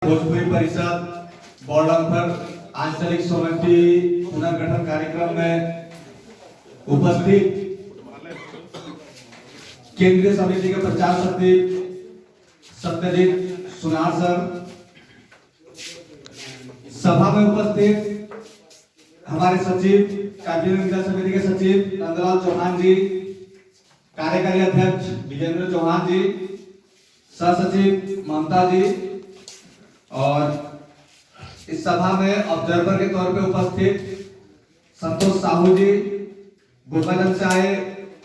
भोजपुरी परिषद बॉर्डर आंचलिक समिति पुनर्गठन कार्यक्रम में उपस्थित केंद्रीय समिति के प्रचार सचिव सत्यजीत सुनार सर, सभा में उपस्थित हमारे सचिव कार्य समिति के सचिव नंदलाल चौहान जी, कार्यकारी अध्यक्ष विजेंद्र चौहान जी, सह सचिव ममता जी और इस सभा में ऑब्जर्वर के तौर पे उपस्थित संतोष साहू जी, गोपालगंज से आए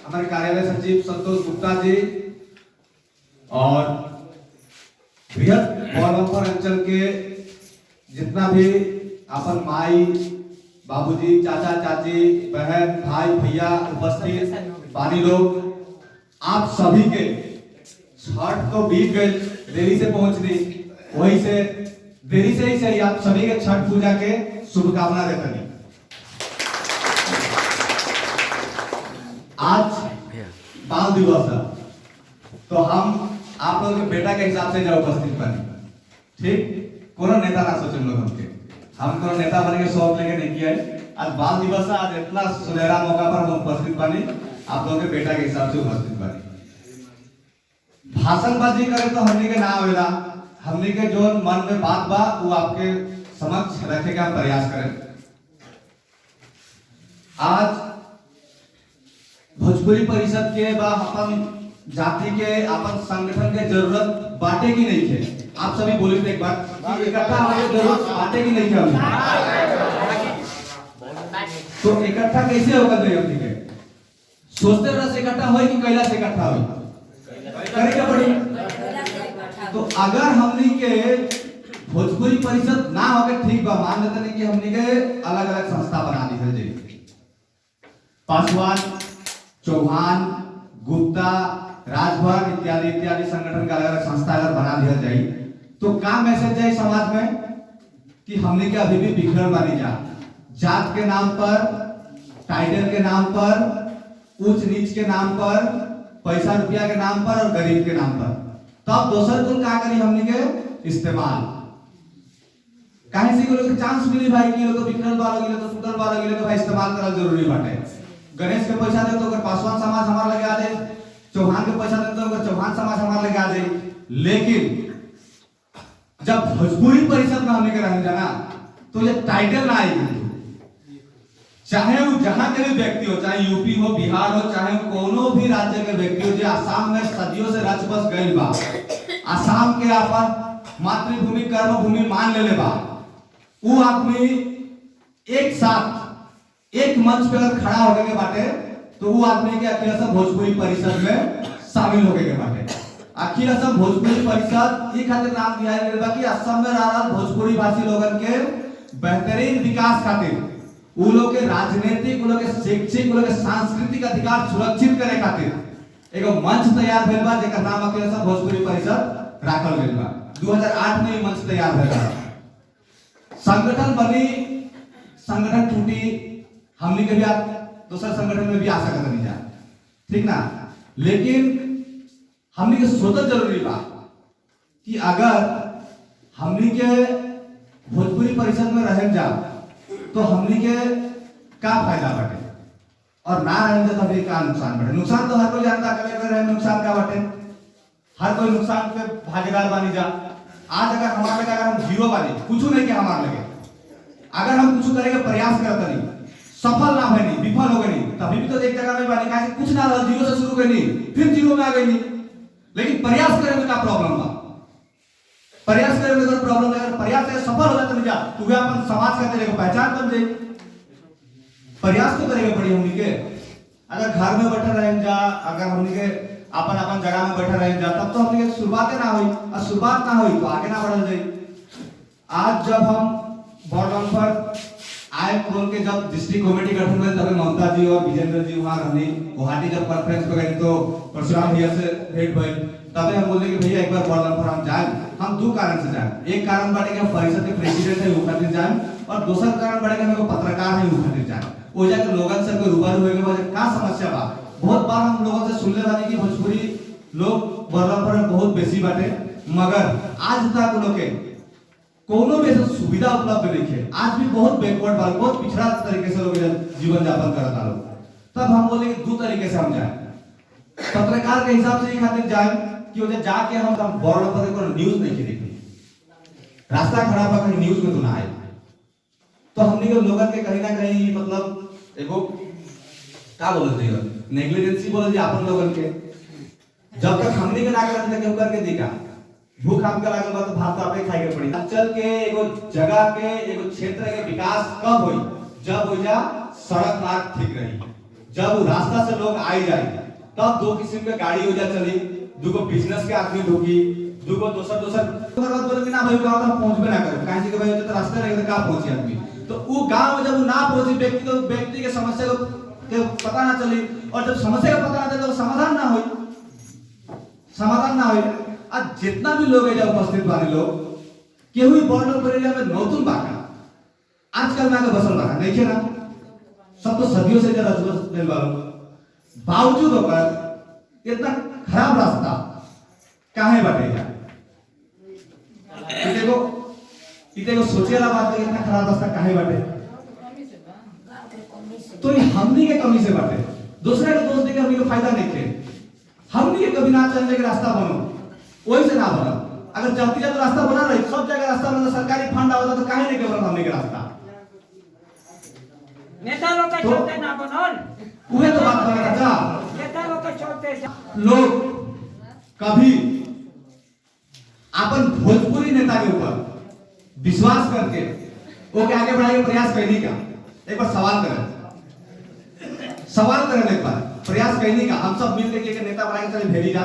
हमारे कार्यालय सचिव संतोष गुप्ता जी और बृहद बॉर्डर अंचल के जितना भी अपन माई बाबूजी चाचा चाची बहन भाई भैया उपस्थित पानी लोग, आप सभी के छठ तो बीत गए, देरी से पहुंचनी, वही से देरी से ही सही आप सभी के छठ पूजा के शुभकामना देते हैं। आज बाल दिवस है तो हम आप लोगों के बेटा के हिसाब से जब उपस्थित बने, ठीक, कोनो नेता ना सोचे लोग हम कोनो नेता बने के शौक लेके नहीं किया है। आज बाल दिवस है, आज इतना सुनहरा मौका पर हम उपस्थित बने, आप लोगों के बेटा के हिसाब से उपस्थित बने। भाषणबाजी करे तो हमने के ना होगा, हमने के जो मन में बात बा वो आपके समक्ष रखे का प्रयास करें। आज भोजपुरी परिषद के बा अपन जाति के अपन संगठन के जरूरत बाटे की नहीं है। आप सभी बोले थे एक बार इकट्ठा होने की जरूरत बाटे की नहीं है, तो इकट्ठा कैसे होगा? ठीक है, सोचते रह से इकट्ठा हो कि कैला से इकट्ठा हो करेगा पड़ी। तो अगर हमनी के भोजपुरी परिषद ना होगे, ठीक बा, मान लेते हैं कि हमनी के अलग अलग संस्था बना दी है, पासवान, चौहान, गुप्ता, राजभर इत्यादि इत्यादि संगठन का अलग अलग संस्था अगर बना दिया जाए तो क्या मैसेज जाए समाज में कि हमने के अभी भी बिखरल बनी जात के नाम पर, टाइटल के नाम पर, उच्च नीच के नाम पर, पैसा रुपया के नाम पर और गरीब के नाम पर। तब दोसर तुम क्या करी हमने के इस्तेमाल कहीं से लोग चांस मिली भाई कि लोग बिखरल वाला गिले तो सुतल वाला गिले तो भाई इस्तेमाल करना जरूरी बाटे। गणेश के पैसा दे तो अगर पासवान समाज हमार लगे आ जाए, चौहान के पैसा दे तो अगर चौहान समाज हमार लगे आ जाए। लेकिन जब भोजपुरी परिषद में हमने के रहने जाना तो ये टाइटल ना आएगी, चाहे वो जहां के भी व्यक्ति हो, चाहे यूपी हो, बिहार हो, चाहे कोनो भी राज्य के व्यक्ति हो जो आसाम में सदियों से रच बस गई बा, आसाम के अपन मातृभूमि कर्म भूमि मान ले बा, वो आदमी एक साथ एक मंच पे अगर खड़ा होके के बाटे तो वो आदमी के अखिल असम भोजपुरी परिषद में शामिल होके के बाटे। अखिल असम भोजपुरी परिषद ये खातिर नाम दिया गया बा कि असम में रह रहा भोजपुरी भाषी लोगन के बेहतरीन विकास खातिर, वो लोग के राजनीतिक, वो लोग के शैक्षिक, वो लोग के सांस्कृतिक अधिकार सुरक्षित करे खातिर एगो मंच तैयार भेल बा जेकर नाम अखिल असम भोजपुरी परिषद राखल गेल बा। 2008 में ये मंच तैयार भेल बा, संगठन बनी, संगठन टूटी, हमने के भी दूसरा संगठन में भी आ सकत नहीं जा, ठीक ना। लेकिन हमने के सोचल जरूरी बा कि अगर हमने के भोजपुरी परिषद में रह जा तो हमने के क्या फायदा बाटे और ना रहे तो हमने का नुकसान बाटे। नुकसान तो हर कोई जानता, अकेले रहे नुकसान क्या बाटे, हर कोई नुकसान पे भागीदार बनी जा। आज अगर हमारे लगे, अगर हम जीरो वाले कुछ नहीं के हमारे लगे, अगर हम कुछ करेंगे प्रयास करते नहीं, सफल ना बनी, विफल हो गई, तभी भी तो एक जगह में बनी का कुछ ना रहा, जीरो से शुरू करनी फिर जीरो में आ गई नहीं। लेकिन प्रयास करें में क्या प्रॉब्लम बा? प्रयास करें में प्रॉब्लम है, अगर प्रयास से सफल हो जाते नहीं जा तो वे अपन समाज का तेरे को पहचान बन जाए। प्रयास तो करेंगे पड़ी हमनी के, अगर घर में बैठे रहें जा, अगर हमनी के अपन अपन जगह में बैठे रहें जा तब तो हमनी के शुरुआत ना हुई, और शुरुआत ना हुई तो आगे ना बढ़ल जाए। आज जब हम बॉर्डर पर आए बोल के जब डिस्ट्रिक्ट कमेटी गठन हुए तब ममता जी और विजेंद्र जी वहां रहनी, गुवाहाटी जब कॉन्फ्रेंस पे गए तो परशुराम भैया से भेंट भई, तब हम बोले कि भैया एक बार बॉर्डर पर हम जाए। हम दो कारण से जाए, एक कारण बाटे कि परिषद के प्रेसिडेंट है वो खातिर जाए, और दूसरा कारण बाटे कि हम पत्रकार है वो खातिर जाए। वो जाके लोगन से कोई रूबरू होए के बाद का समस्या बा, बहुत बार हम लोगों से सुनले बानी कि भोजपुरी लोग बॉर्डर पर बहुत बेसी बाटे, मगर आज तक लोग के कोनो भी ऐसा सुविधा उपलब्ध नहीं है। आज भी बहुत बैकवर्ड वाला, बहुत पिछड़ा तरीके से लोग जीवन यापन करता लोग। तब हम बोले कि दो तरीके से हम जाए, पत्रकार के हिसाब से ही खातिर जाए कि वो जाके हम बोर्ड पर को न्यूज नहीं देखी, रास्ता खराब है कहीं न्यूज में तो ना आए। तो हमने के लोगन के कहीं ना कहीं मतलब एगो का बोलते हैं नेग्लिजेंसी बोले जी अपन लोगन के। जब तक हमने के ना करते केहू करके दिखा भूख हम के लागल बा तो भात आपे खाए के पड़ी। अंचल के एगो जगह के एगो क्षेत्र के विकास कब होई? जब हो जा सड़क मार्ग ठीक रही, जब रास्ता से लोग आई जाए, तब दो किस्म के गाड़ी हो जा चली, दुगो बिजनेस के आदमी ढोकी, दुगो दोसर बोले कि ना भाई गांव तक पहुंचबे ना करे, काहे कि भाई तो रास्ते रहे तो का पहुंची आदमी। तो वो गांव में जब वो ना पहुंची व्यक्ति के समस्या को पता ना चली, और जब समस्या का पता ना चले तो समाधान ना होई। आज जितना भी लोग है जब उपस्थित बानी लोग केहू भी बॉर्डर पर एरिया में नौतुन बाका आजकल में आके बसल बाका नहीं है ना, सब तो सदियों से जरा रजबस वालों बावजूद होकर इतना खराब रास्ता काहे बाटे जा। इते को सोचे वाला बात है, इतना खराब रास्ता काहे बाटे? तो ये हमनी के कमी से बाटे, दूसरे के दोस्त देके हमनी को फायदा नहीं थे। हमनी के कभी ना चलने के रास्ता बनो, वही से ना बना। अगर चाहती जा तो रास्ता बना रही, सब जगह रास्ता बना, सरकारी फंड आवता तो काहे नहीं के बना हमनी के रास्ता? नेता लोग के चलते ना बनल, उहे तो बात बना था। नेता लोग के चलते लोग कभी अपन भोजपुरी नेता के ऊपर विश्वास करके वो के आगे बढ़ाने का प्रयास करने का एक बार सवाल करें एक बार प्रयास करने का। हम सब मिलकर के नेता बना के चले भेजी जा,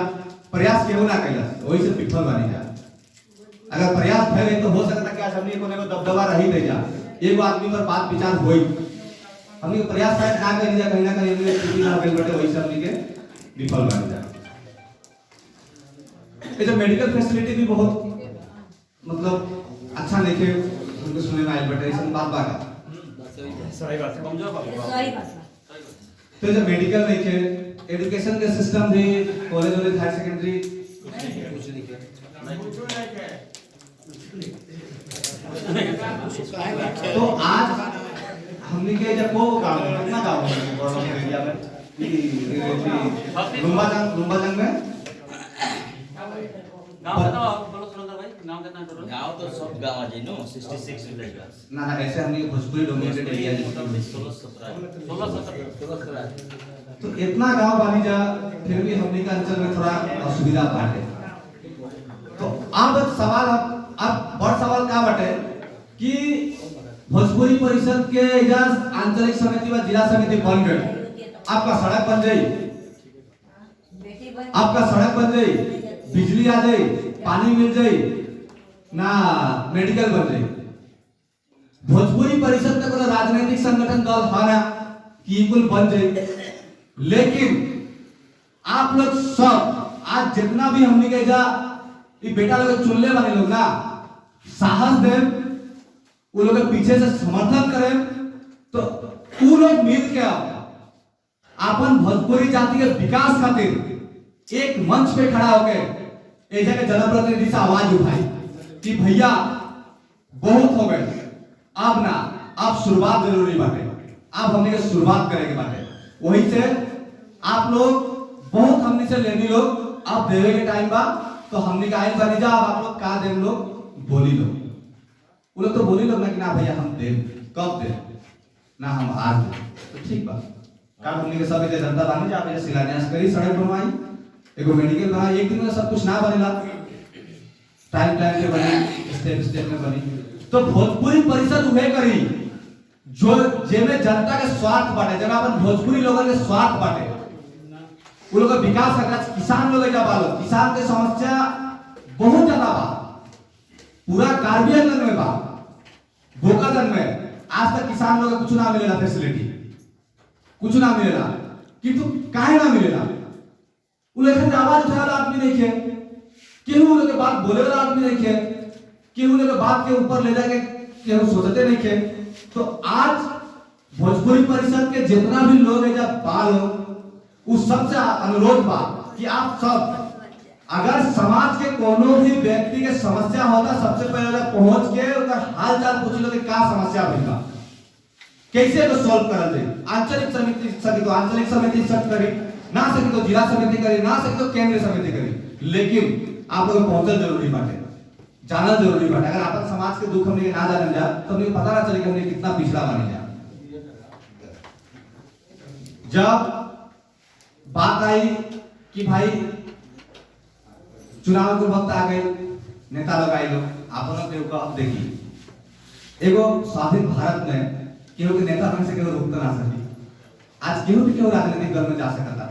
प्रयास क्यों ना कैला, वही से विफल बनी जा। अगर प्रयास भले तो हो सकता कि आज हमने को दबदबा रही दे जा, एगो आदमी पर बात विचार होई, हमने प्रयास शायद ना करी जा, कहीं ना कहीं हमने स्थिति ना भेल बटे, वही से हमने के विफल बनी जा। ये जो मेडिकल फैसिलिटी भी बहुत मतलब अच्छा नहीं है, उनको सुने में आयल बटे ऐसा बात बात सही बात है, कमजोर बात। तो जो मेडिकल नहीं है, एजुकेशन के सिस्टम भी कॉलेज वाले हायर सेकेंडरी कुछ नहीं है। तो आज हमने के जब वो काम कितना काम है गवर्नमेंट एरिया में लुम्बा जंग में गांव बताओ बोलो सुरेंद्र भाई, गांव कितना टोटल? गांव तो सब गांव है नो 66 विलेज ना ऐसे हमने भोजपुरी डोमिनेटेड एरिया है 16-17 तो इतना गांव बानी जा, फिर भी हमने का अंचल में थोड़ा असुविधा बाटे। तो अब सवाल अब बड़ा सवाल क्या बाटे कि भोजपुरी परिषद के इजाज आंचलिक समिति व जिला समिति बन गई, आपका सड़क बन जाई, बिजली आ जाए, पानी मिल जाए ना, मेडिकल बन जाए। भोजपुरी परिषद का कोई राजनीतिक संगठन दल है ना कि कुल बन जाए, लेकिन आप लोग सब आज जितना भी हमने के जा ये बेटा लोग चुनले वाले लोग ना साहस दे, वो लोग के पीछे से समर्थन करें, तो वो लोग मिल के अपन भोजपुरी जाति के विकास खातिर एक मंच पे खड़ा होकर ऐसे के जनप्रतिनिधि से आवाज उठाई कि भैया बहुत हो गए, अब ना, अब शुरुआत जरूरी बाटे, अब हमने के शुरुआत करेंगे बाटे। वही से आप लोग बहुत हमने से लेनी लोग, अब देवे के टाइम बा तो हमने का आइन बनी जा, अब आप लोग का देव लोग बोली लोग, वो लोग तो बोली लोग ना कि ना भैया हम देव, कब देव ना हम आज देव, तो ठीक बा। का हमने के सब जनता बानी जा, आप शिलान्यास करी, सड़क बनवाई, एगो मेडिकल बना, एक दिन में सब कुछ ना बनेला, टाइम पे बनी, स्टेप में बनी। तो भोजपुरी परिषद उहे करी जो जेमे जनता के स्वार्थ बाटे, जब अपन भोजपुरी लोगों के स्वार्थ बाटे, वो लोग का विकास करना, किसान लोग जब आलो, किसान के समस्या बहुत ज्यादा बा, पूरा कार्बी आंगन में बा, भोकाजन में आज तक किसान लोग कुछ ना मिलेला, फैसिलिटी कुछ ना मिलेला, किंतु काहे ना मिलेला, वो लोग आवाज उठाने वाला आदमी नहीं है, केहू लोग के बात बोले वाला आदमी नहीं है, केहू लोग के बात के ऊपर ले जाके केहू सोचते नहीं है। तो आज भोजपुरी परिषद के जितना भी लोग है जब बाल हो, उस सबसे अनुरोध बा कि आप सब अगर समाज के कोनो भी व्यक्ति के समस्या होता, सबसे पहले पहुंच के हाल चाल पूछ लो कि का समस्या भइल बा, कैसे तो सॉल्व करल जाए। आंचलिक समिति सके तो आंचलिक समिति सेट करी, ना सके तो जिला समिति करी, ना सके तो केंद्रीय समिति करी, लेकिन आप लोग पहुंचल जरूरी बाटे, जानना जरूरी बाटे। अगर अपन समाज के दुख हमने ना जान जा तो हमने पता ना चले कि हमने कितना पिछड़ा बने जा। जब बात आई कि भाई चुनाव के वक्त आ गए, नेता लोग आए, लोग आपन लोग अब देखिए एगो स्वाधीन भारत में केहू के नेता बन से केहू रुक ना सकी। आज केहू भी केहू राजनीतिक दल में जा सकता।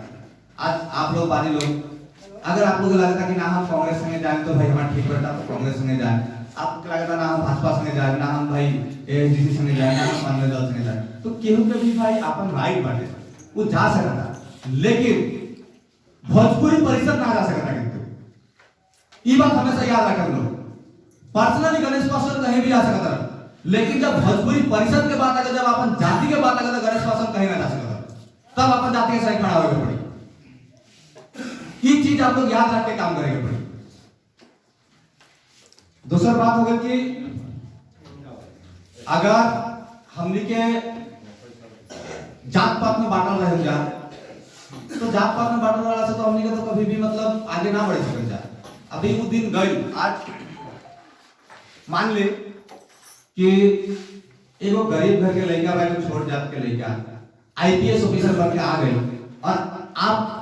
आज आप लोग बानी लोग, अगर आप लोग लगता कि ना हम कांग्रेस संगे जाए तो भाई हमारा ठीक रहता तो कांग्रेस संगे जाए, आपको लगता ना हम भाजपा संगे जाए, ना हम भाई एआईसीसी संगे जाए, ना हम अन्य दल संगे जाए, तो केहू के भी भाई अपन राइट बाटे, वो जा सकता। लेकिन भोजपुरी परिषद ना जा सकता। किंतु ये बात हमेशा याद रखें लोग, पर्सनली गणेश पासवान कहीं भी जा सकता, लेकिन जब भोजपुरी परिषद के बात आगे, जब अपन जाति के बात आगे, तो गणेश पासवान कहीं ना जा सकता, तब अपन जाति के साथ खड़ा होकर पड़ी। ये चीज आप लोग याद रख के काम करेंगे पड़ी। दूसरा बात होगा कि अगर हमने के जात पात में बांटल रहे जा, तो जात पात में बांटल रहा से तो हमने के तो कभी भी मतलब आगे ना बढ़ सके जा। अभी वो दिन गई। आज मान ले कि एगो गरीब घर के लड़का भाई को छोड़ जात के लड़का आईपीएस ऑफिसर बन के आ गए और आप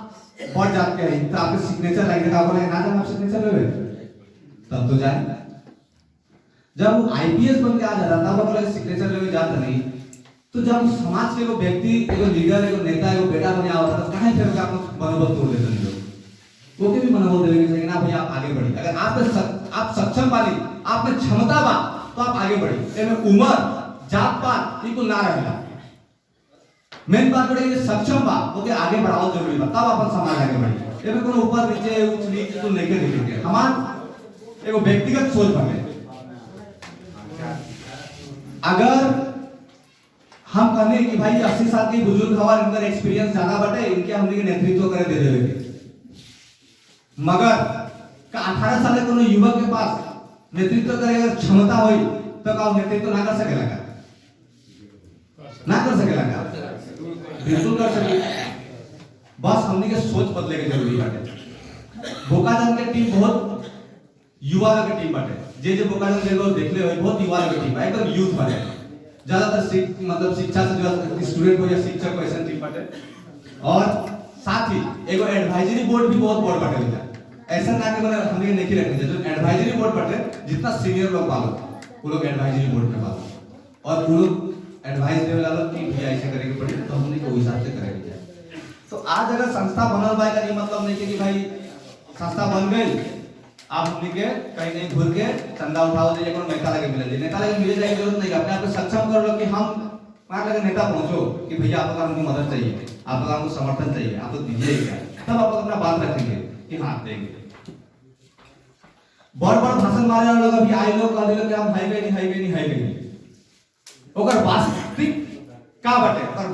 बढ़ जात के हैं, तो आपके सिग्नेचर लगेगा, बोले ना जब आप सिग्नेचर लेवे तब तो जाए। जब वो आईपीएस बन के आ जाता तब बोले सिग्नेचर लेवे जाता नहीं, तो जब समाज के एगो व्यक्ति, एगो लीडर, एगो नेता, एगो बेटा बने आवता तो कहां फिर आप मनोबल तोड़ देते हैं लोग। वो के भी मनोबल देने चाहिए ना भाई आप आगे बढ़िए। अगर आप सक्षम वाली, आप में क्षमता बा तो आप आगे बढ़िए। एमे उम्र, जात पात ई को ना रहेला। मेन बात बड़ी है सक्षम बा ओके आगे बढ़ाओ जरूरी बा, तब अपन समाज आगे बढ़ी। एमे कोनो ऊपर नीचे ऊंच नीच तो लेके देखेंगे। हमार एगो व्यक्तिगत सोच बने, अगर हम कहने कि भाई 80 साल के बुजुर्ग हमारे इनका एक्सपीरियंस ज्यादा बटे, इनके हमने के नेतृत्व करे दे देवे, मगर का 18 साल के कोनो युवक के पास नेतृत्व करे अगर क्षमता होई तो का नेतृत्व ना कर सकेला का? ना कर सकेला का? बिल्कुल कर सके। बस हमने के सोच बदले के जरूरी बाटे। बोकाजन के टीम बहुत युवा लोग के टीम बाटे। जे बोकाजन के लोग देखले होई बहुत युवा लोग के टीम है, एकदम यूथ बाटे। ज्यादातर मतलब शिक्षा से जो स्टूडेंट हो या शिक्षक हो ऐसा टीम बाटे। और साथ ही एगो एडवाइजरी बोर्ड भी बहुत बड़ बाटे। ऐसा ना कि मतलब हमने नहीं रखने जो एडवाइजरी बोर्ड बाटे, जितना सीनियर लोग बालो वो लोग एडवाइजरी बोर्ड में बालो और वो लोग एडवाइस देवे वाला कि भैया ऐसे करेंगे पड़े तो हमने को हिसाब से करेंगे। तो आज अगर संस्था बनल बा का ये मतलब नहीं कि भाई संस्था बन गई आप हमने के कहीं नहीं घूर के चंदा उठाओ दे कोनो नेता लगे मिले, नेता लगे मिले जाए जरूरत नहीं। अपने आप को सक्षम कर लो कि हम वहां लगे नेता पहुंचो कि भैया आप लोग हमको मदद चाहिए, आप लोग हमको समर्थन चाहिए, आप लोग दीजिएगा, तब आप अपना बात रखेंगे कि हाँ देंगे। बड़ बड़ भाषण मारे वाले लोग अभी आए लोग कह दिलो कि हम हाईवे नहीं ओकर वास्तविक का बाटे और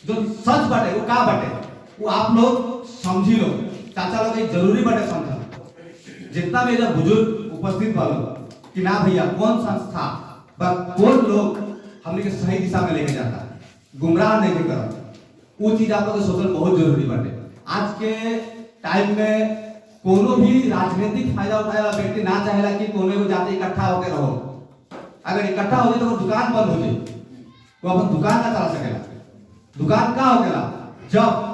जो सच बाटे वो का बाटे वो आप लोग समझी लो। चाचा लोग एक जरूरी बाटे समझ, जितना भी जब बुजुर्ग उपस्थित वालों कि ना भैया कौन संस्था पर कौन लोग हमने के सही दिशा में लेके जाता है, गुमराह नहीं कर, वो चीज आप लोग को सोचना बहुत जरूरी बाटे। आज के टाइम में कोनो भी राजनीतिक फायदा उठाए वाला व्यक्ति ना चाहेला कि कोनो को जाति इकट्ठा होकर रहो। अगर इकट्ठा हो जाए तो दुकान बंद हो जाए, वो अपन दुकान ना चला सकेला। दुकान का हो गया जब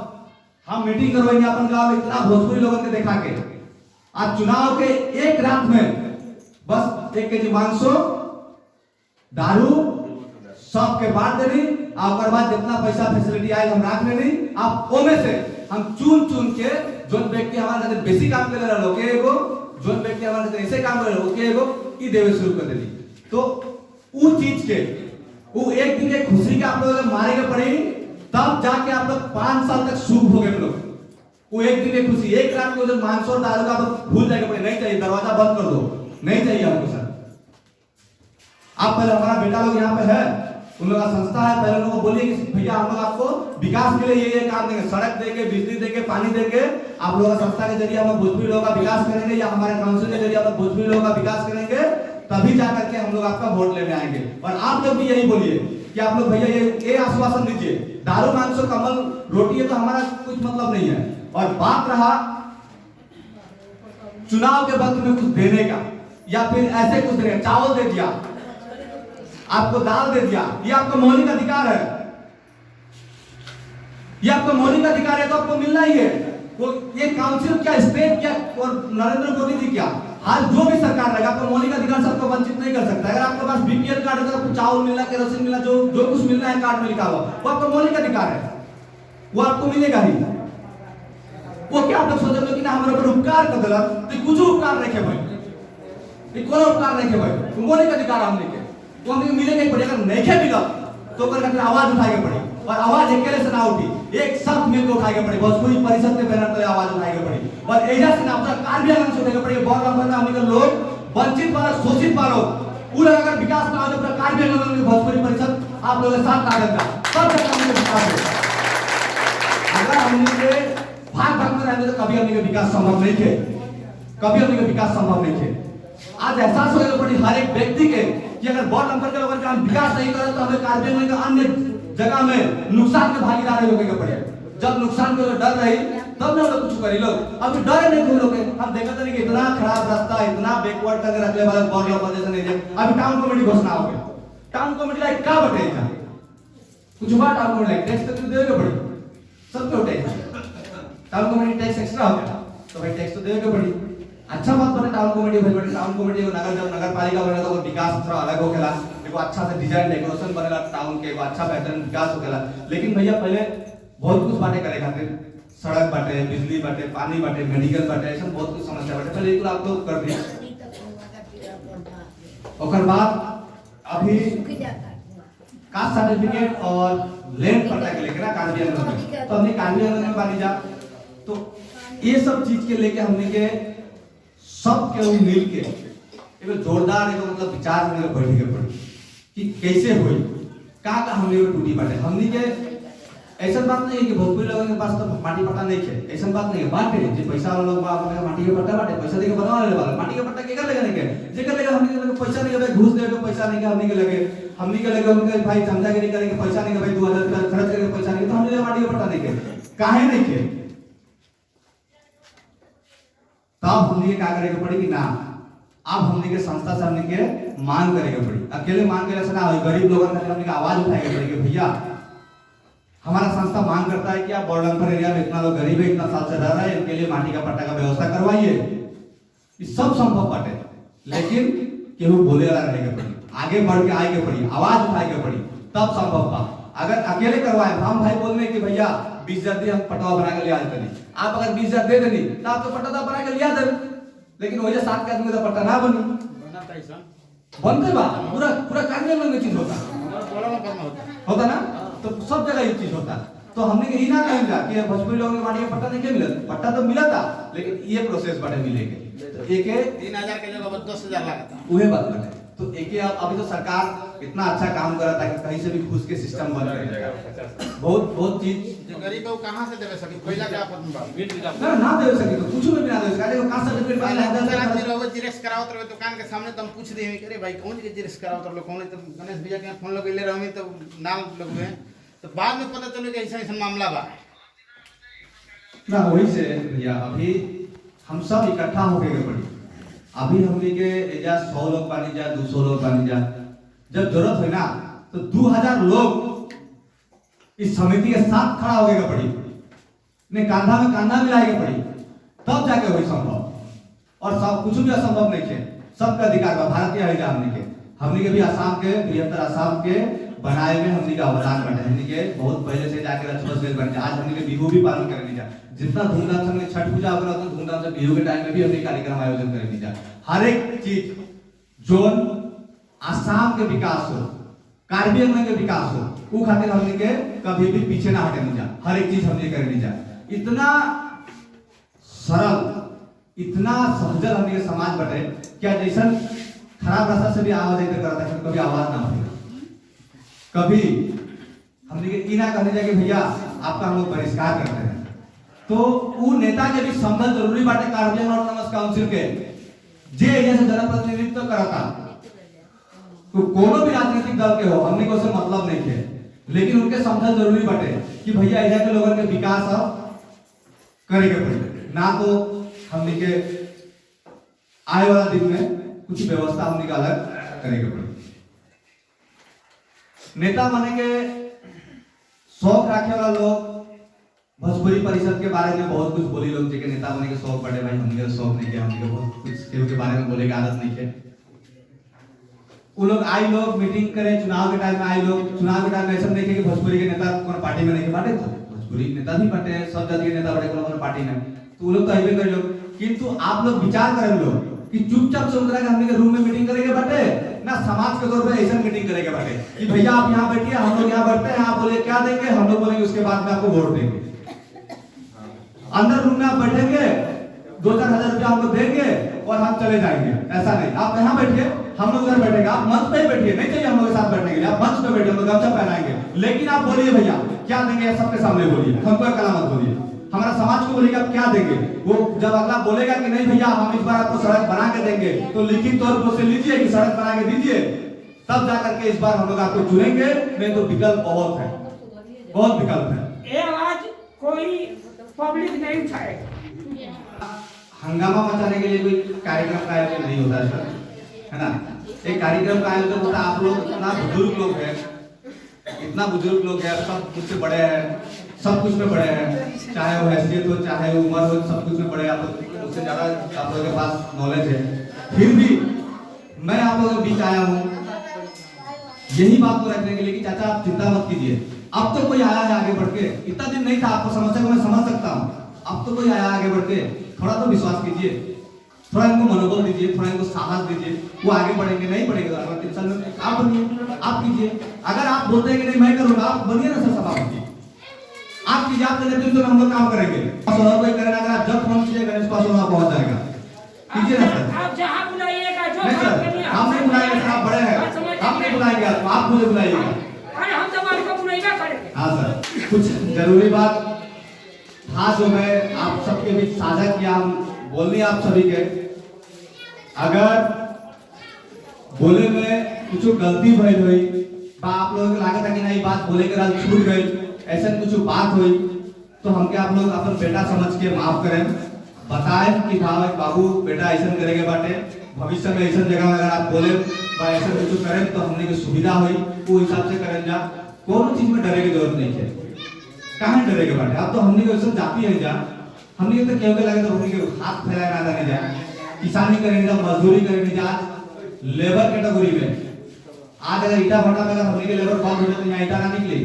हम मीटिंग करवाएंगे अपन गांव में इतना भोजपुरी लोगों के देखा के आज चुनाव के एक रात में बस 1 केजी मांसो दारू सबके बांट देनी और बाद जितना पैसा फैसिलिटी आए हम रख लेनी। आप ओमे से हम चुन के जो व्यक्ति हमारे साथ बेसी काम कर रहा लोग एगो जो व्यक्ति हमारे साथ ऐसे काम कर रहा लोग एगो ई देवे शुरू कर देनी। तो वो चीज के वो एक दिन के खुशी के आप लोग मारे के पड़े तब जाके आप लोग 5 साल तक सुख भोगे लोग। वो एक दिन की खुशी एक रात को जब मांसो दारू का तो भूल जाएगा पड़े, नहीं चाहिए, दरवाजा बंद कर दो, नहीं चाहिए हमको सर। आप पहले हमारा बेटा लोग यहाँ पे है, उन लोग का संस्था है, पहले लोगों को बोलिए कि भैया हम लोग आपको विकास के लिए ये काम देंगे, सड़क देंगे, बिजली देंगे, पानी देंगे। आप लोगों का संस्था के जरिए हम भोजपुरी लोगों का विकास करेंगे या हमारे काउंसिल के जरिए हम भोजपुरी लोगों का विकास करेंगे। तभी जाकर के हम लोग आपका वोट लेने आएंगे। और आप लोग भी यही बोलिए कि आप लोग भैया ये आश्वासन दीजिए, दारू मांस और कमल रोटी है तो हमारा कुछ मतलब नहीं है। और बात रहा चुनाव के वक्त में कुछ देने का या फिर ऐसे कुछ देने, चावल दे दिया, आपको दाल दे दिया, ये आपका मौलिक अधिकार है, ये आपका मौलिक अधिकार है तो आपको मिलना ही है। वो ये काउंसिल क्या, स्टेट क्या और नरेंद्र मोदी जी क्या, आज जो भी सरकार रहेगा आपका मौलिक अधिकार से आपको वंचित नहीं कर सकता। अगर आपके पास बीपीएल कार्ड है तो आपको चावल मिलना, केरोसिन मिलना, जो कुछ मिलना है कार्ड में लिखा हुआ वो आपका मौलिक अधिकार है, वो आपको मिलेगा ही। वो क्या आप लोग सोच रहे हो कि ना हमारे ऊपर उपकार कर देला तो कुछ उपकार नहीं के भाई, ये कोनो उपकार नहीं के भाई, मौलिक अधिकार हमने के वो हमने मिलेगा ही पड़ेगा। नहीं के मिला तो ओकर खातिर आवाज उठाएके पड़ी, और आवाज अकेले से ना उठी, एक साथ मिलकर उठाएके पड़ी। भोजपुरी परिषद के बैनर तले आवाज उठाएके पड़ी और एजा से ना अपना कार्यालय से उठाएके पड़ी। बहुत लंबा ना हमने लोग वंचित वाला, शोषित वाला पूरा अगर विकास ना हो तो अपना कार्यालय में भोजपुरी परिषद आप लोगों के साथ लागत का सब जगह हमने विकास हो। अगर हमने के भाग में रहने तो कभी हमने के विकास संभव नहीं थे, कभी हमने के विकास संभव नहीं थे। आज एहसास होगा पड़ी हर एक व्यक्ति के कि अगर वार्ड नंबर के लोगों का हम विकास नहीं करें तो हमें कार्यालय में अन्य जगह में नुकसान के भागीदार होके पड़े। जब नुकसान के डर रही तब ना लोग कुछ करी, लोग अभी डर नहीं कोई लोग। हम देखा था कि इतना खराब रास्ता, इतना बैकवर्ड करके रखले वाला वार्ड नंबर जैसे नहीं। अभी टाउन कमेटी घोषणा हो गया, टाउन कमेटी लाइक का बटे था कुछ बात टाउन कमेटी लाइक टैक्स तो देवे पड़ी, सब पे उठे टाउन कमेटी टैक्स एक्स्ट्रा हो गया तो भाई टैक्स तो देवे पड़ी। अच्छा बात बने टाउन कमेटी भेल बटे, टाउन कमेटी को नगर पालिका बने तो विकास थोड़ा अलग हो गेला, देखो अच्छा से डिजाइन डेकोरेशन बनेला टाउन के, अच्छा बेहतरीन विकास हो गेला। लेकिन भैया पहले बहुत कुछ बाटे करे खातिर, सड़क बाटे, बिजली बाटे, पानी बाटे, मेडिकल बाटे, ऐसा बहुत कुछ समस्या बाटे, पहले इतना आप लोग कर दिए। ओकर बाद अभी कास्ट सर्टिफिकेट और लैंड पट्टा के लेके ना कार्यालय में, तो हमने कार्यालय में पानी जा, तो ये सब चीज के लेके हमने के सब के मिल के एगो जोरदार एगो मतलब विचार में बैठ के पड़ी कि कैसे होई का हमने वो टूटी बाटे। हमनी के ऐसा बात नहीं है कि भोजपुरी लोगों के पास तो माटी पट्टा नहीं है, ऐसा बात नहीं है। बाटे जे पैसा वाला लोग बाप में माटी के पट्टा बाटे, पैसा देके बनवा ले वाला माटी के पट्टा के कर लेने के जेकर लेके हमनी के पैसा नहीं के घूस देके पैसा नहीं के हमनी के लगे, हमनी के लगे उनके भाई धंधागिरी करेंगे पैसा नहीं के भाई 2000 रुपया खर्च करके पैसा नहीं, तो हमने माटी के पट्टा नहीं के काहे नहीं के। तब हमने क्या करे के पड़ी कि ना अब हमने के संस्था से हमने के मांग करे के पड़ी, अकेले मांग करे से ना हो, गरीब लोगों के हमने के आवाज उठाए के पड़ी कि भैया हमारा संस्था मांग करता है कि आप बॉर्डर एरिया में इतना लोग गरीब है, इतना साल से रह रहा है, इनके लिए माटी का पट्टा का व्यवस्था करवाइए। ये सब संभव बाटे, लेकिन केहू बोले वाला रहे के पड़ी, आगे बढ़ के आए के पड़ी, आवाज उठाए के पड़ी, तब संभव बा। अगर अकेले करवाए हम भाई बोलने कि भैया 20,000 दे हम पटवा बना के लिया देते, आप अगर 20,000 दे देनी तो आप तो पट्टा बना के लिया दे, लेकिन वजह 7 के आदमी का पट्टा ना बनी बनते बा पूरा पूरा कार्यालय में चीज होता ना, तो सब जगह ये चीज होता। तो हमने के ही ना कहें जा कि भोजपुरी लोगों के माटी के पट्टा नहीं के मिलत, पट्टा तो मिला था लेकिन ये प्रोसेस बड़े मिलेगे, तो एक 3,000 के जगह 10,000 लगता उहे बात बने। तो एक अभी तो सरकार इतना अच्छा काम कर रहा था कि कहीं से भी घुस के सिस्टम बन जाएगा, बहुत चीज जो गरीब है वो कहां से देवे सकी, कोयला का अपन बा ना दे सके तो कुछ भी ना दे सके। देखो कास्ट सर्टिफिकेट पहले वाला दूसरा आदमी रहो जिरेक्स करावत रहे दुकान के सामने, तो हम पूछ दे अरे भाई कौन के जिरेक्स करावत रहे, कौन तो गणेश भैया के फोन लगले रहमी तो नाम लगवे, तो बाद में पता चलो कि ऐसा ऐसा मामला बा ना। वही से भैया अभी हम सब इकट्ठा होके के पड़ी, अभी हमने के एजा 100 लोग बानी जा, 200 लोग बानी जा, जब जरूरत है ना तो 2000 लोग इस समिति के साथ खड़ा होके के पड़ी, ने कांधा में कांधा मिलाए के पड़ी, तब जाके वही संभव। और सब कुछ भी असंभव नहीं है, सबका अधिकार बा, भारतीय है हमने के भी आसाम के बृहत्तर आसाम के बनाए में हमने का अवदान बने, हमने के बहुत पहले से जाके रचबस गए बन, आज हमने के बिहू भी पालन करने जा, जितना धूमधाम से हमने छठ पूजा होगा उतना धूमधाम से बिहू के टाइम में भी हमने कार्यक्रम आयोजन करने जा। हर एक चीज जोन आसाम के विकास हो, कार्बी अंगन के विकास हो, वो खातिर हमने के कभी भी पीछे ना हटे नहीं जा, हर एक चीज हमने करने जा। इतना सरल, इतना सहजल हमने के समाज बटे क्या जैसा खराब रास्ता से भी आवाज इधर करता है, कभी आवाज ना उठे, कभी हमने के इना कहने जाके भैया आपका हम लोग बहिष्कार करते हैं, तो वो नेता के भी समझल जरूरी बाटे कार्यालय और नमस काउंसिल के जे जैसे जनप्रतिनिधित्व करता तो कोनो भी राजनीतिक दल के हो हमने को से मतलब नहीं है, लेकिन उनके समझल जरूरी बटे कि भैया इधर के लोगों के विकास करे के पड़े, ना तो हमने के आए वाला दिन में कुछ व्यवस्था हमने का अलग करे के पड़े। नेता बने के शौक रखे वाला लोग भोजपुरी परिषद के बारे में बहुत कुछ बोली लोग, जेके नेता बने के शौक पड़े भाई, हमने शौक नहीं किया, हमने बहुत कुछ के बारे में बोले की आदत नहीं है। वो लोग आई लोग मीटिंग करे चुनाव के टाइम में, आई लोग चुनाव के टाइम में ऐसा देखे कि भोजपुरी के नेता कौन पार्टी में नहीं बांटे, तो भोजपुरी नेता भी बांटे, सब जाति के नेता बांटे कौन पार्टी में, तो वो लोग तो आइबे करे लोग। किंतु आप लोग विचार करें लोग कि चुपचाप से उनका हमने के रूम में मीटिंग करेंगे बांटे ना, समाज के तौर पे ऐसा मीटिंग करेंगे बांटे कि भैया आप यहाँ बैठिए, हम लोग यहाँ बैठते हैं, आप बोले क्या देंगे, हम लोग बोलेंगे उसके बाद में आपको वोट देंगे। अंदर रूम में आप बैठेंगे, 2-4 हजार रुपया हम लोग देंगे और हम चले जाएंगे, ऐसा नहीं। आप यहाँ बैठिए, हम लोग उधर बैठेंगे, आप मंच पे ही बैठिए, नहीं चाहिए हम लोग के साथ बैठने के लिए, आप मंच पे बैठिए, हम लोग गमछा पहनाएंगे, लेकिन आप बोलिए भैया क्या देंगे, सबके सामने बोलिए, हमको कला मत बोलिए, हमारा समाज को बोलिएगा आप क्या देंगे। वो जब अगला बोलेगा कि नहीं भैया हम इस बार आपको सड़क बना के देंगे, तो लिखित तौर पर उसे लीजिए कि सड़क बना के दीजिए, तब जाकर के इस बार हम लोग आपको चुनेंगे, नहीं तो विकल्प बहुत है, बहुत विकल्प है। ये आवाज कोई पब्लिक नहीं उठाएगा। हंगामा मचाने के लिए कोई कार्यक्रम का आयोजन नहीं होता है सर, है ना। एक कार्यक्रम का आयोजन होता है, आप लोग इतना बुजुर्ग लोग हैं, इतना बुजुर्ग लोग हैं, सब कुछ से बड़े हैं, सब कुछ में बड़े हैं, चाहे वो हैसियत हो चाहे वो उम्र हो, सब कुछ में बड़े, आप लोग उससे ज्यादा आप लोगों के पास नॉलेज है। फिर भी मैं आप लोगों के बीच आया हूँ यही बात को रखने के लिए कि चाचा आप चिंता मत कीजिए, अब तो कोई आया है आगे बढ़ के, इतना दिन नहीं था, आपको समस्या को मैं समझ सकता हूँ, अब तो कोई आया आगे बढ़ के, थोड़ा तो विश्वास कीजिए, थोड़ा इनको मनोबल दीजिए, थोड़ा इनको साहस दीजिए, वो आगे बढ़ेंगे। नहीं बढ़ेगा तो अगला 3 साल में आप बनिए, आप कीजिए। अगर आप बोलते हैं कि नहीं मैं करूंगा, आप बनिए ना सर सभापति, आप कीजिए, आप देते तो हम लोग काम करेंगे, कोई करेगा, अगर आप जब फोन कीजिएगा गणेश पास वहां पहुंच जाएगा, कीजिए ना सर। आप जहां बुलाइएगा, जो नहीं सर, हम नहीं बुलाएंगे सर, आप बड़े हैं, हम नहीं बुलाएंगे, आप मुझे बुलाइएगा। अरे हम तो आपको बुलाइएगा करेंगे। हाँ सर, कुछ जरूरी बात था जो मैं आप सबके बीच साझा किया, हम बोलनी आप सभी के, अगर बोले में कुछ गलती भई हुई, आप लोगों को लागत है कि नहीं बात बोले के रात छूट गई, ऐसा कुछ बात हुई, तो हमके आप लोग अपन बेटा समझ के माफ करें, बताएं कि भाई बाबू बेटा ऐसा करेंगे बाटे, भविष्य में ऐसा जगह अगर आप बोले बा ऐसा कुछ करें तो हमने की सुविधा हुई, वो हिसाब से करें जा, कोनो चीज में डरे की जरूरत नहीं है, कहाँ डरे के बाटे। अब तो हमने को ऐसा जाती है जा, हमने तो क्यों लगे तो हमने के हाथ फैलाए ना जाने जाए, किसानी करेंगे, मजदूरी करेंगे, आज लेबर कैटेगरी में, आज अगर ईटा भट्टा में अगर हमने के लेबर बंद हो जाए तो यहाँ ईटा ना निकले,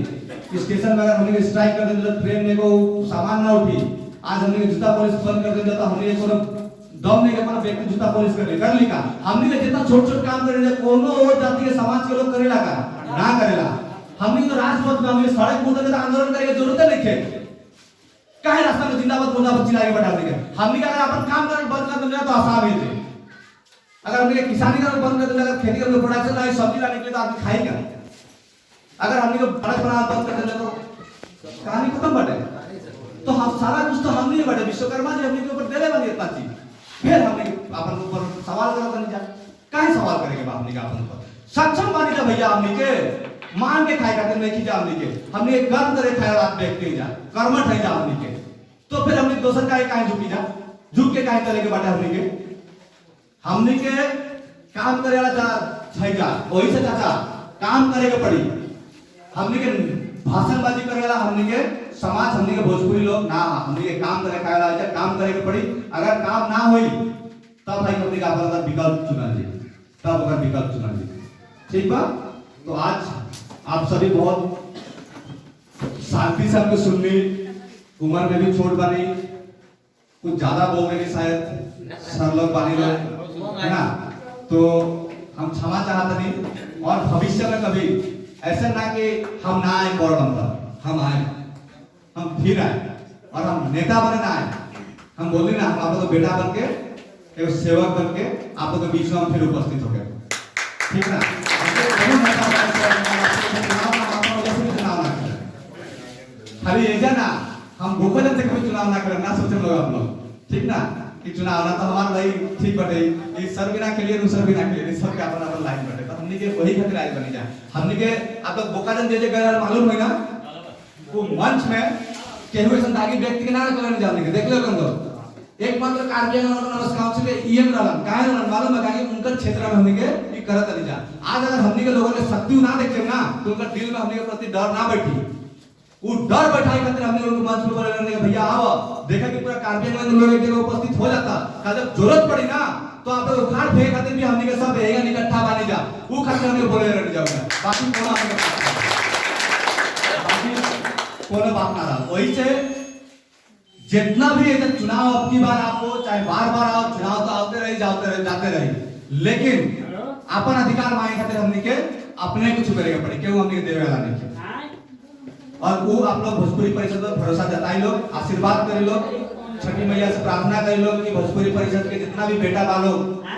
स्टेशन में अगर हमने के स्ट्राइक कर देते तो ट्रेन में को सामान ना उठी, आज हमने के जूता पॉलिश बंद कर देते तो हमने को दम नहीं के अपना व्यक्ति जूता पॉलिश कर लिखा, हमने के जितना छोट-छोट काम करे कोनो और जाति के समाज के लोग करेला का ना करेला, हमने तो राजपथ में हमने सड़क मुद्दे पे आंदोलन करे के जरूरत नहीं है, काहे रास्ता में जिंदाबाद मुर्दाबाद चिल्लाए बैठा देंगे, हमने अगर अपन काम करना बंद कर देना तो आसान है, अगर हमने किसानी करना बंद कर देना, अगर खेती करना प्रोडक्शन लाए सब्जी लाने के लिए तो आदमी खाएगा, अगर हमने को सड़क बनाना बंद कर देना तो कहानी खत्म बाटे। तो हम सारा कुछ तो हमने ही बाटे, विश्वकर्मा जी हमने के ऊपर देले बनी इतना चीज, फिर हमने अपन के ऊपर सवाल करत नहीं जा, काहे सवाल करेंगे बा हमने का अपन ऊपर सक्षम बानी जा भैया, हमने के मान के खाए खातिर नहीं खींचा, हमने एक गर्म करे खाए रात देखते जा, कर्मठ है जा हमने के, तो फिर हमने दोसर काहे झुकी जा, झुक के काहे चले के बाटे, हमने के काम करे वाला छै जा, वही से चाचा काम करे के पड़ी, हमने के भाषणबाजी करे वाला हमने के समाज, हमने के भोजपुरी लोग ना, हमने के काम करे खाए वाला काम करे के पड़ी, अगर काम ना होई तब भाई हमने का अपन विकल्प चुना ली, तब अगर विकल्प चुना ली, ठीक बा। तो आज आप सभी बहुत शांति से हमको सुन ली, उम्र में भी छोट बनी, कुछ ज्यादा बोल रहे शायद सर लोग बानी लोग, है ना, तो हम क्षमा चाहते नहीं, और भविष्य में कभी ऐसा ना कि हम ना आए बोर्ड बनता, हम आए, हम फिर आए, और हम नेता बने ना आए, हम बोले ना हम आप लोग बेटा बन के एक सेवक बन के आप लोग के बीच में हम फिर उपस्थित हो गए, ठीक ना। खाली ऐसा ना हम भूखल से कभी चुनाव ना करें, ना सोचे लोग आप लोग, ठीक ना, कि चुनाव ना तो हमारा भाई ठीक बटे, ये सर भी ना खेलिए दूसर भी ना खेलिए, सब के अपन अपन लाइन बटे, तो हम हमनी के वही खातिर आए बनी जा। हमनी के आप लोग बोकाजन जे गए मालूम है ना, वो मंच में केहू ऐसा दागी व्यक्ति के ना करने जाने के देख लो कौन दो एकमात्र कार्य नगर काउंसिल के ईएम रहलन काहे रहलन मालूम है कि उनकर क्षेत्र में हमनी के ई करत अली जा। आज अगर हमनी के लोगों ने शक्ति ना देखे ना तो उनका दिल में हमनी के प्रति डर ना बैठी, वो डर बैठाई खातिर हमने उनको मंच पे बोले कि भैया आओ देखा कि पूरा कार्यालय में लोग एक जगह उपस्थित हो जाता का जब जरूरत पड़ी ना तो आप लोग उखाड़ फेंक खातिर भी हमनी के सब रहेगा इकट्ठा बानी जा वो खातिर हमने बोले रह जाओगे बाकी कोनो बात ना रहा। वही से जितना भी ये चुनाव अब की बार आपको चाहे बार-बार आओ चुनाव तो आते रही जाते रही, लेकिन अपन अधिकार मांगे खातिर हमनी के अपने कुछ करेगा पड़े क्यों हमनी के देवे वाला नहीं। और वो आप लोग भोजपुरी परिषद पर भरोसा जताई लो, आशीर्वाद करी लो, छठी मैया से प्रार्थना करी लो कि भोजपुरी परिषद के जितना भी बेटा बालो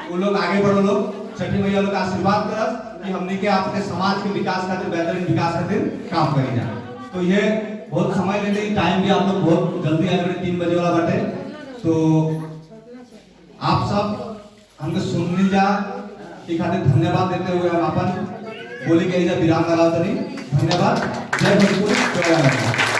वो लोग आगे बढ़ो लोग, छठी मैया लोग आशीर्वाद करस कि हमनी के आपके समाज के विकास खातिर बेहतरीन विकास खातिर काम करी जाए। तो ये बहुत समय लेने की टाइम भी आप लोग बहुत जल्दी आ गए 3 बजे वाला बाटे, तो आप सब हमको सुन जा कि खातिर धन्यवाद देते हुए हम अपन बोली के विराम लगाओ तनी। धन्यवाद। जय भोजपुरी।